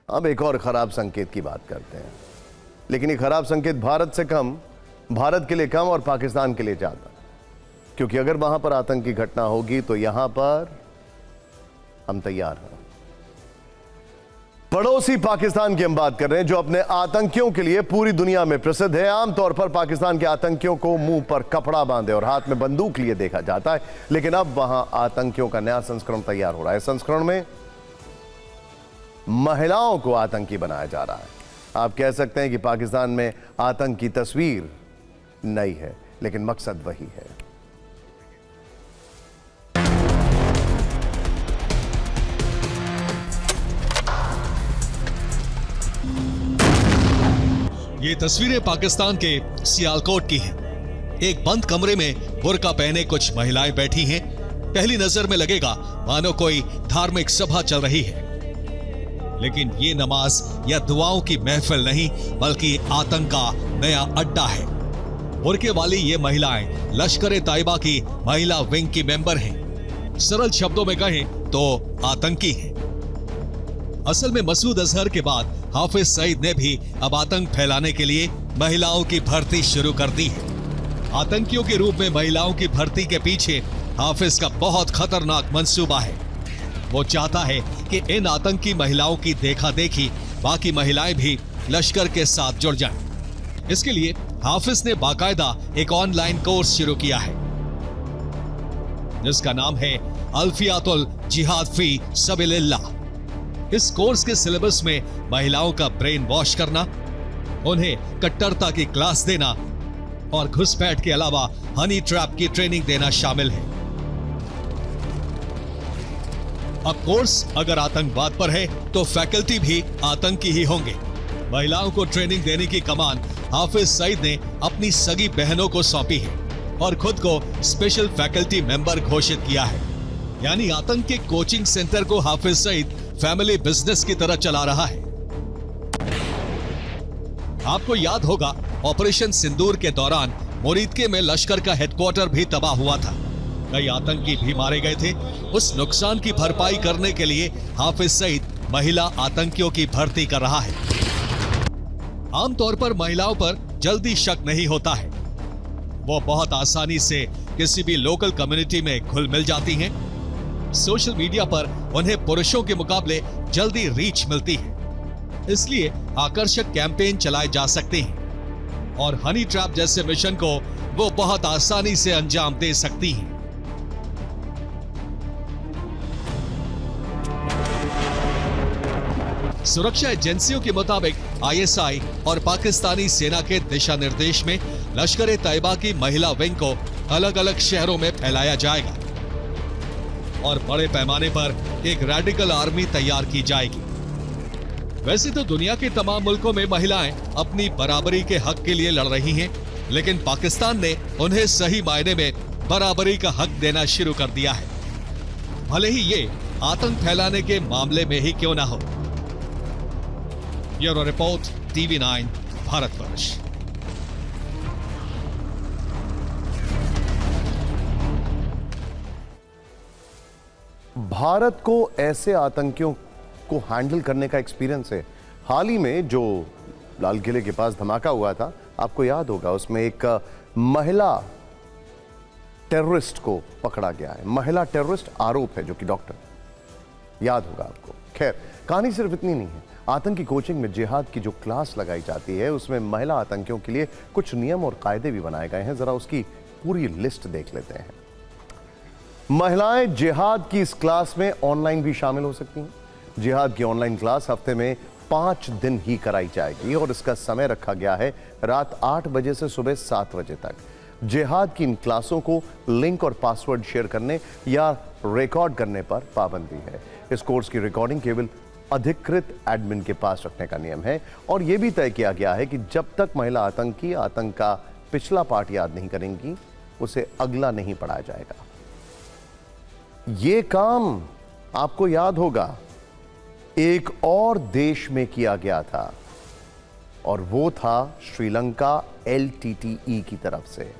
अब एक और खराब संकेत की बात करते हैं, लेकिन ये खराब संकेत भारत के लिए कम और पाकिस्तान के लिए ज्यादा, क्योंकि अगर वहां पर आतंकी घटना होगी तो यहां पर हम तैयार हैं। पड़ोसी पाकिस्तान की हम बात कर रहे हैं, जो अपने आतंकियों के लिए पूरी दुनिया में प्रसिद्ध है। आमतौर पर पाकिस्तान के आतंकियों को मुंह पर कपड़ा बांधे और हाथ में बंदूक लिए देखा जाता है, लेकिन अब वहां आतंकियों का नया संस्करण तैयार हो रहा है। संस्करण में महिलाओं को आतंकी बनाया जा रहा है। आप कह सकते हैं कि पाकिस्तान में आतंक की तस्वीर नई है, लेकिन मकसद वही है। ये तस्वीरें पाकिस्तान के सियालकोट की हैं। एक बंद कमरे में बुर्का पहने कुछ महिलाएं बैठी हैं। पहली नजर में लगेगा मानो कोई धार्मिक सभा चल रही है, लेकिन ये नमाज या दुआओं की महफिल नहीं, बल्कि आतंक का नया अड्डा है। बुर्के वाली ये महिलाएं लश्कर-ए-तैयबा की महिला विंग की मेंबर हैं। सरल शब्दों में कहें तो आतंकी हैं। असल में मसूद अजहर के बाद हाफिज सईद ने भी अब आतंक फैलाने के लिए महिलाओं की भर्ती शुरू कर दी है। आतंकियों के रूप में महिलाओं की भर्ती के पीछे हाफिज का बहुत खतरनाक मंसूबा है। वो चाहता है कि इन आतंकी महिलाओं की देखा देखी बाकी महिलाएं भी लश्कर के साथ जुड़ जाएं। इसके लिए हाफिज ने बाकायदा एक ऑनलाइन कोर्स शुरू किया है, जिसका नाम है अल्फियातुल जिहाद फी सबीलिल्लाह। इस कोर्स के सिलेबस में महिलाओं का ब्रेन वॉश करना, उन्हें कट्टरता की क्लास देना और घुसपैठ के अलावा हनी ट्रैप की ट्रेनिंग देना शामिल है। अब कोर्स अगर आतंकवाद पर है तो फैकल्टी भी आतंकी ही होंगे। महिलाओं को ट्रेनिंग देने की कमान हाफिज सईद ने अपनी सगी बहनों को सौंपी है और खुद को स्पेशल फैकल्टी मेंबर घोषित किया है। यानी आतंक के कोचिंग सेंटर को हाफिज सईद फैमिली बिजनेस की तरह चला रहा है। आपको याद होगा, ऑपरेशन सिंदूर के दौरान मुरीदके में लश्कर का हेडक्वार्टर भी तबाह हुआ था। कई आतंकी भी मारे गए थे। उस नुकसान की भरपाई करने के लिए हाफिज सईद महिला आतंकियों की भर्ती कर रहा है। आमतौर पर महिलाओं पर जल्दी शक नहीं होता है। वो बहुत आसानी से किसी भी लोकल कम्युनिटी में घुल मिल जाती हैं। सोशल मीडिया पर उन्हें पुरुषों के मुकाबले जल्दी रीच मिलती है, इसलिए आकर्षक कैंपेन चलाए जा सकते हैं और हनी ट्रैप जैसे मिशन को वो बहुत आसानी से अंजाम दे सकती हैं। सुरक्षा एजेंसियों के मुताबिक आईएसआई और पाकिस्तानी सेना के दिशा निर्देश में लश्कर-ए-तैयबा की महिला विंग को अलग अलग शहरों में फैलाया जाएगा और बड़े पैमाने पर एक रेडिकल आर्मी तैयार की जाएगी। वैसे तो दुनिया के तमाम मुल्कों में महिलाएं अपनी बराबरी के हक के लिए लड़ रही हैं, लेकिन पाकिस्तान ने उन्हें सही मायने में बराबरी का हक देना शुरू कर दिया है, भले ही ये आतंक फैलाने के मामले में ही क्यों ना हो। Bureau report, TV9 Bharatvarsh. Bharat को ऐसे आतंकियों को हैंडल करने का एक्सपीरियंस है। हाल ही में जो लाल किले के पास धमाका हुआ था, आपको याद होगा, उसमें एक महिला टेररिस्ट को पकड़ा गया है। महिला टेररिस्ट आरोप है, जो कि डॉक्टर, याद होगा आपको। खैर, कहानी सिर्फ इतनी नहीं है। आतंकी कोचिंग में जिहाद की जो क्लास लगाई जाती है, उसमें महिला आतंकियों के लिए कुछ नियम और कायदे भी बनाए गए हैं। जरा उसकी पूरी लिस्ट देख लेते हैं। महिलाएं जिहाद की इस क्लास में ऑनलाइन भी शामिल हो सकती हैं। जिहाद की ऑनलाइन क्लास हफ्ते में 5 दिन ही कराई जाएगी और इसका समय रखा गया है रात 8 बजे से सुबह 7 बजे तक। जिहाद की इन क्लासों को लिंक और पासवर्ड शेयर करने या रिकॉर्ड करने पर पाबंदी है। इस कोर्स की रिकॉर्डिंग केवल अधिकृत एडमिन के पास रखने का नियम है और यह भी तय किया गया है कि जब तक महिला आतंकी आतंक का पिछला पार्ट याद नहीं करेंगी, उसे अगला नहीं पढ़ाया जाएगा। यह काम आपको याद होगा एक और देश में किया गया था और वो था श्रीलंका LTTE की तरफ से,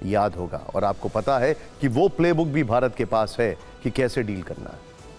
याद होगा। और आपको पता है कि वो प्लेबुक भी भारत के पास है कि कैसे डील करना है।